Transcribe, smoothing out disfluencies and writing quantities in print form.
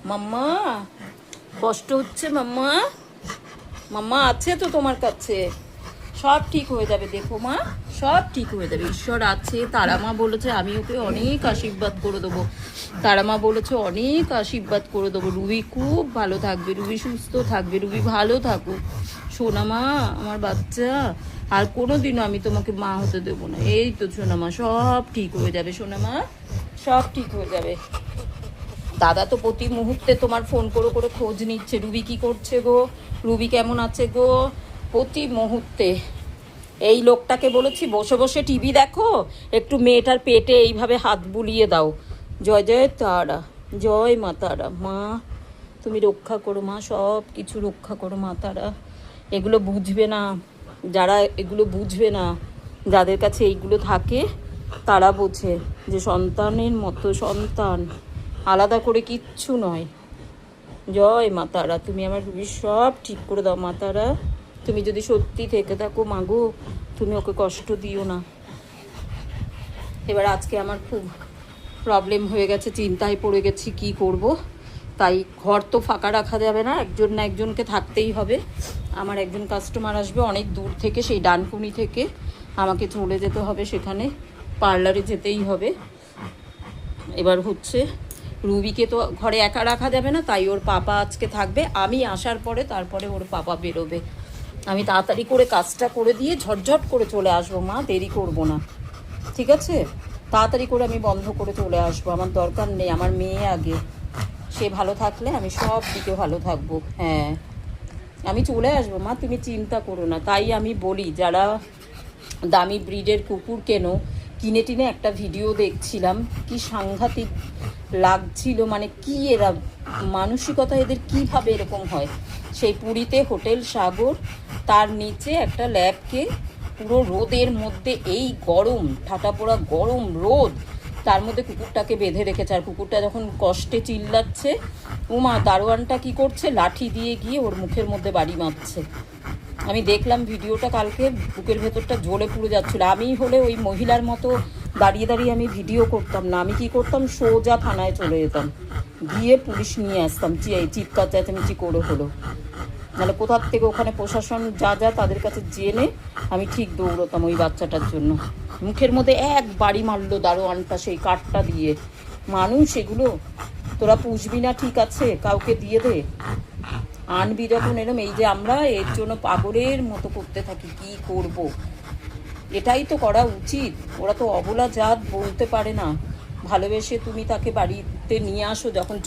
মাম্মা কষ্ট হচ্ছে মাম্মা? মাম্মা আছে তো তোমার কাছে, সব ঠিক হয়ে যাবে। দেখো মা, সব ঠিক হয়ে যাবে, ঈশ্বর আছে। তারা মা বলেছে আমি ওকে অনেক আশীর্বাদ করে দেবো। তারা মা বলেছে অনেক আশীর্বাদ করে দেবো। রুবি খুব ভালো থাকবে, রুবি সুস্থ থাকবে, রুবি ভালো থাকুক। সোনা মা আমার বাচ্চা, আর কোনোদিনও আমি তোমাকে মা হতে দেবো না। এই তো সোনা মা, সব ঠিক হয়ে যাবে সোনা মা, সব ঠিক হয়ে যাবে। দাদা তো প্রতি মুহূর্তে তোমার ফোন করে করে খোঁজ নিচ্ছে, রুবি কি করছে গো, রুবি কেমন আছে গো, প্রতি মুহূর্তে। এই লোকটাকে বলেছি বসে বসে টিভি দেখো, একটু মেয়েটার পেটে এইভাবে হাত বুলিয়ে দাও। জয় জয় তারা, জয় মা তারা। মা তুমি রক্ষা করো মা, সব কিছু রক্ষা করো মা তারা। এগুলো বুঝবে না যারা, এগুলো বুঝবে না যাদের কাছে এইগুলো থাকে, তারা বোঝে যে সন্তানের মতো সন্তান আলাদা করে কিচ্ছু নয়। জয় মা তারা, তুমি আমার রুবির সব ঠিক করে দাও মা তারা। তুমি যদি সত্যি থেকে থাকো মাগো, তুমি ওকে কষ্ট দিও না। এবার আজকে আমার খুব প্রবলেম হয়ে গেছে, চিন্তায় পড়ে গেছি কি করব। তাই ঘর তো ফাঁকা রাখা যাবে না, একজন না একজনকে থাকতেই হবে। আমার একজন কাস্টমার আসবে অনেক দূর থেকে, সেই ডানকুনি থেকে আমাকে চলে যেতে হবে, সেখানে পার্লারে যেতেই হবে। এবার হচ্ছে রুবিকে তো ঘরে একা রাখা যাবে না, তাই ওর পাপা আজকে থাকবে। আমি আসার পরে তারপরে ওর পাপা বেরোবে। আমি তাড়াতাড়ি করে কাজটা করে দিয়ে ঝটঝট করে চলে আসবো মা, দেরি করব না, ঠিক আছে? তাড়াতাড়ি করে আমি বন্ধ করে চলে আসবো, আমার দরকার নেই। আমার মেয়ে আগে, সে ভালো থাকলে আমি সব দিকে ভালো থাকবো। হ্যাঁ, আমি চলে আসবো মা, তুমি চিন্তা করো না। তাই আমি বলি যারা দামি ব্রিডের কুকুর কিনে টিনে একটা ভিডিও দেখছিলাম, কি সাংঘাতিক লাগছিল। মানে কি এরা, মানসিকতা এদের কিভাবে এরকম হয়। সেই পুরীতে হোটেল সাগর, তার নিচে একটা ল্যাবকে পুরো রোদের মধ্যে, এই গরম ঠাটা পোড়া গরম রোদ, তার মধ্যে কুকুরটাকে বেঁধে রেখেছে। আর কুকুরটা যখন কষ্টে চিল্লাচ্ছে, উমা দারোয়ানটা কি করছে, লাঠি দিয়ে গিয়ে ওর মুখের মধ্যে বাড়ি মারছে। আমি দেখলাম ভিডিওটা কালকে, বুকের ভেতরটা জ্বলে পুড়ে যাচ্ছিলো। আমি হলে ওই মহিলার মতো দাঁড়িয়ে দাঁড়িয়ে আমি ভিডিও করতাম না। আমি কি করতাম, সোজা থানায় চলে যেতাম, গিয়ে পুলিশ নিয়ে আসতাম, চিৎকার চেঁচামেচি করে হলো। নাহলে কোথার থেকে ওখানে প্রশাসন যা যা তাদের কাছে জেনে আমি ঠিক দৌড়তাম ওই বাচ্চাটার জন্য। মুখের মধ্যে এক বাড়ি মারলো দারোয়ানটা সেই কাঠটা দিয়ে। মানুষ এগুলো তোরা পুষবি না, ঠিক আছে, কাউকে দিয়ে দে। আনবি যখন এরম, এই যে আমরা এর জন্য পাগলের মতো করতে থাকি, কি করব? এটাই তো করা উচিত। ওরা তো অবলা জাত, বলতে পারে না। ভালোবেসে তুমি তাকে বাড়িতে নিয়ে আসো, যখন